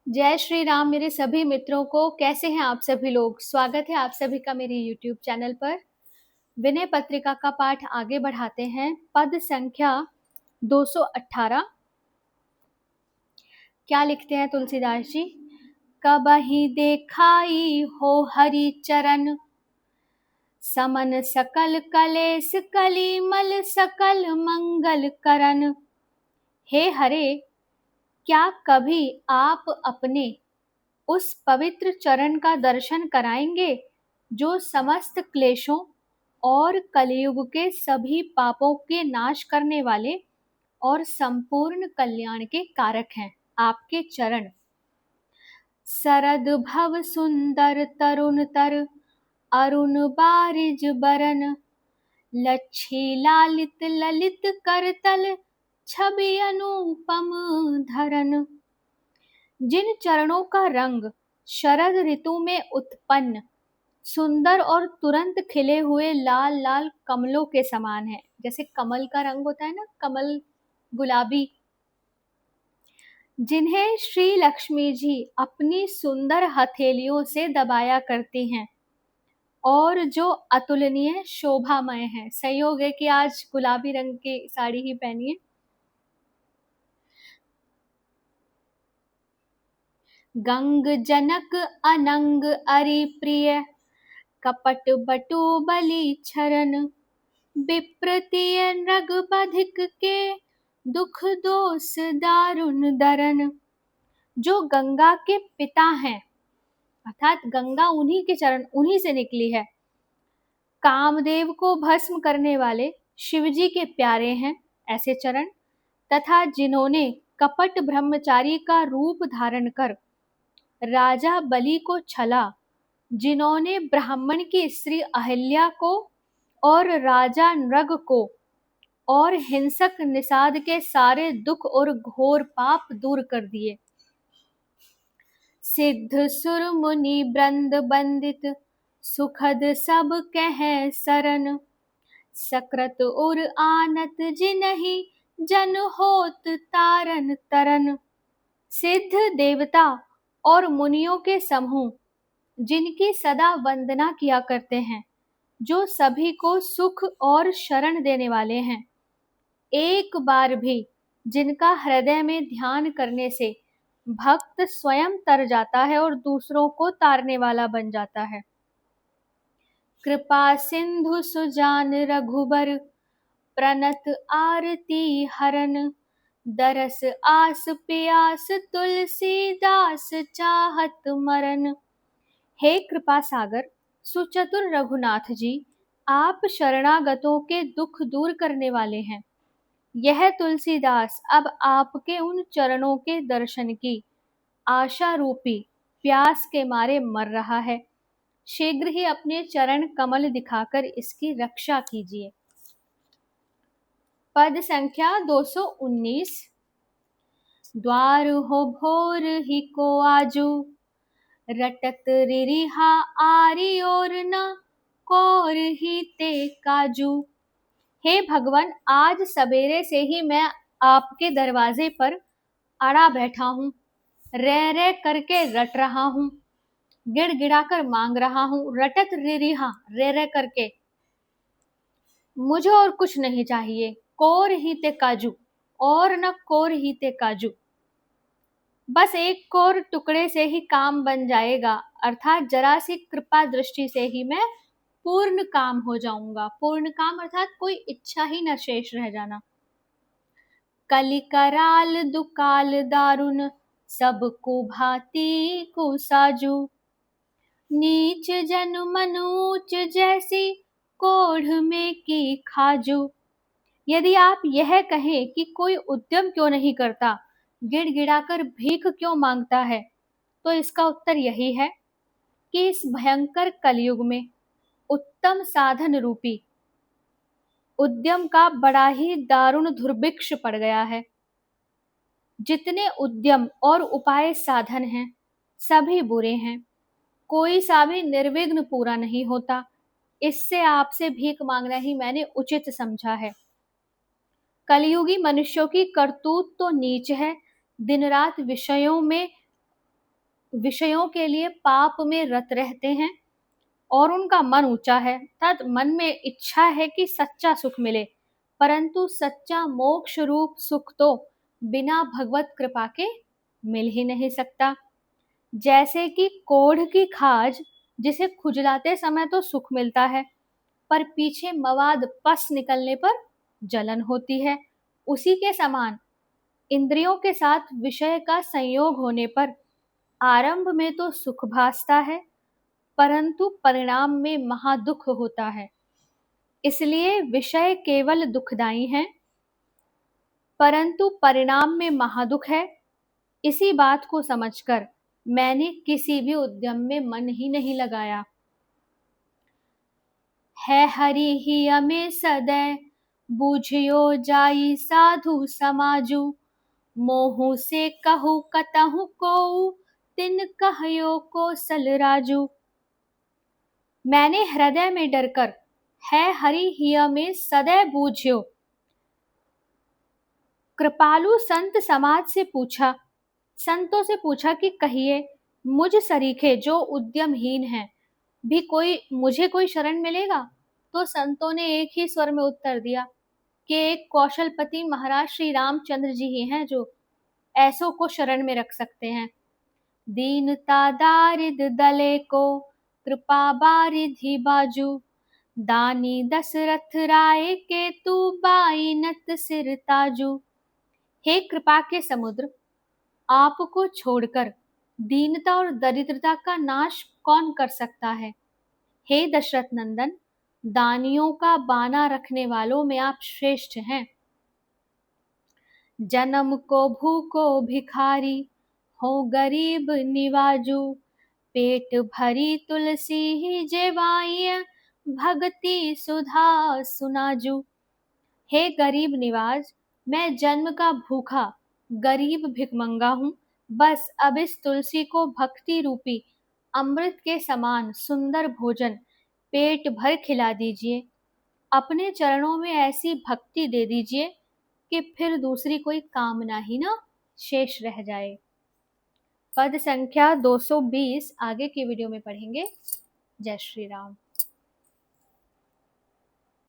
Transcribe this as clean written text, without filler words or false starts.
जय श्री राम मेरे सभी मित्रों को। कैसे हैं आप सभी लोग? स्वागत है आप सभी का मेरे YouTube चैनल पर। विनय पत्रिका का पाठ आगे बढ़ाते हैं। पद संख्या 218। क्या लिखते हैं तुलसीदास जी? कबहि देखाई हो हरि चरण, समन सकल कलेस कलिमल सकल मंगल करन। हे हरे, क्या कभी आप अपने उस पवित्र चरण का दर्शन कराएंगे जो समस्त क्लेशों और कलयुग के सभी पापों के नाश करने वाले और संपूर्ण कल्याण के कारक हैं। आपके चरण सरद भव सुंदर तरुण तर, अरुण बारिज बरन, लच्छी लालित ललित करतल, छवि अनुपम धरन। जिन चरणों का रंग शरद ऋतु में उत्पन्न सुंदर और तुरंत खिले हुए लाल लाल कमलों के समान है। जैसे कमल का रंग होता है ना, कमल गुलाबी। जिन्हें श्री लक्ष्मी जी अपनी सुंदर हथेलियों से दबाया करती हैं और जो अतुलनीय शोभामय है। संयोग है कि आज गुलाबी रंग की साड़ी ही पहनी है। गंग जनक अनंग अरि प्रिय, कपट बटु बलि छरन, विप्रतिय नृग बधिक के, दुख दोष दारुण दरन। जो गंगा के पिता हैं, अर्थात गंगा उन्हीं के चरण, उन्हीं से निकली है। कामदेव को भस्म करने वाले शिवजी के प्यारे हैं ऐसे चरण, तथा जिन्होंने कपट ब्रह्मचारी का रूप धारण कर राजा बलि को छला, जिन्होंने ब्राह्मण की स्त्री अहिल्या को और राजा नृग को और हिंसक निषाद के सारे दुख और घोर पाप दूर कर दिए। सिद्ध सुर मुनि वृंद बंदित, सुखद सब कह सरन, सकृत और आनत जिनहि जन होत तारन तरन। सिद्ध देवता और मुनियों के समूह जिनकी सदा वंदना किया करते हैं, जो सभी को सुख और शरण देने वाले हैं। एक बार भी जिनका हृदय में ध्यान करने से भक्त स्वयं तर जाता है और दूसरों को तारने वाला बन जाता है। कृपा सिंधु सुजान रघुबर, प्रणत आरती हरन, दरस आस प्यास तुलसीदास चाहत मरन। हे कृपा सागर सुचतुर रघुनाथ जी, आप शरणागतों के दुख दूर करने वाले हैं। यह तुलसीदास अब आपके उन चरणों के दर्शन की आशा रूपी प्यास के मारे मर रहा है। शीघ्र ही अपने चरण कमल दिखाकर इसकी रक्षा कीजिए। पद संख्या 219। द्वार हो भोर ही को आजू, रटत रिरिहा आरी और न, कौर ही ते काजू। हे भगवान, आज सवेरे से ही मैं आपके दरवाजे पर अड़ा बैठा हूँ, रह रह करके रट रहा हूँ, गिड़गिड़ा कर मांग रहा हूँ। रटत रिरिहा, रह रह करके। मुझे और कुछ नहीं चाहिए। कोर ही ते काजू, और न कोर ही ते काजू। बस एक कोर टुकड़े से ही काम बन जाएगा, अर्थात जरा सी कृपा दृष्टि से ही मैं पूर्ण काम हो जाऊंगा। पूर्ण काम अर्थात कोई इच्छा ही न शेष रह जाना। कलि कराल दुकाल दारुन, सब को भांति को साजू, नीच जन मनूच जैसी, कोढ़ में की खाजू। यदि आप यह कहें कि कोई उद्यम क्यों नहीं करता, गिड़गिड़ाकर भीख क्यों मांगता है, तो इसका उत्तर यही है कि इस भयंकर कलयुग में उत्तम साधन रूपी उद्यम का बड़ा ही दारुण दुर्भिक्ष पड़ गया है। जितने उद्यम और उपाय साधन हैं, सभी बुरे हैं। कोई सा भी निर्विघ्न पूरा नहीं होता। इससे आपसे भीख मांगना ही मैंने उचित समझा है। कलयुगी मनुष्यों की करतूत तो नीच है, दिन रात विषयों में विषयों के लिए पाप में रत रहते हैं और उनका मन ऊंचा है, अर्थात मन में इच्छा है कि सच्चा सुख मिले, परंतु सच्चा मोक्ष रूप सुख तो बिना भगवत कृपा के मिल ही नहीं सकता। जैसे कि कोढ़ की खाज, जिसे खुजलाते समय तो सुख मिलता है पर पीछे मवाद पस निकलने पर जलन होती है, उसी के समान इंद्रियों के साथ विषय का संयोग होने पर आरंभ में तो सुख भासता है परंतु परिणाम में महादुख होता है। इसलिए विषय केवल दुखदाई हैं परंतु परिणाम में महादुख है। इसी बात को समझकर मैंने किसी भी उद्यम में मन ही नहीं लगाया। है हरि ही अमे सदै, बूझियो जाई साधु समाजू, मोहू से कहू कतहु को, तिन कहयो को सल राजू। मैंने हृदय में डरकर है हरि हिय में सदै बूझ्यो, कृपालु संत समाज से पूछा, संतों से पूछा कि कहिए मुझ सरीखे जो उद्यमहीन हैं भी मुझे कोई शरण मिलेगा। तो संतों ने एक ही स्वर में उत्तर दिया कि एक कौशलपति महाराज श्री रामचंद्र जी ही हैं जो ऐसों को शरण में रख सकते हैं। दीनता दारिद दले को, कृपा बारिधि बाजू, दानी दशरथ राय के तू बाइनत सिर ताजू। हे कृपा के समुद्र, आपको छोड़कर दीनता और दरिद्रता का नाश कौन कर सकता है। हे दशरथ नंदन, दानियों का बाना रखने वालों में आप श्रेष्ठ हैं। जन्म को भूको भिखारी, हो गरीब निवाजू, पेट भरी तुलसी ही जेवाइय, भक्ति सुधा सुनाजू। हे गरीब निवाज, मैं जन्म का भूखा गरीब भिखमंगा हूँ, बस अब इस तुलसी को भक्ति रूपी अमृत के समान सुंदर भोजन पेट भर खिला दीजिए। अपने चरणों में ऐसी भक्ति दे दीजिए कि फिर दूसरी कोई कामना ही ना शेष रह जाए। पद संख्या 220 आगे की वीडियो में पढ़ेंगे। जय श्री राम।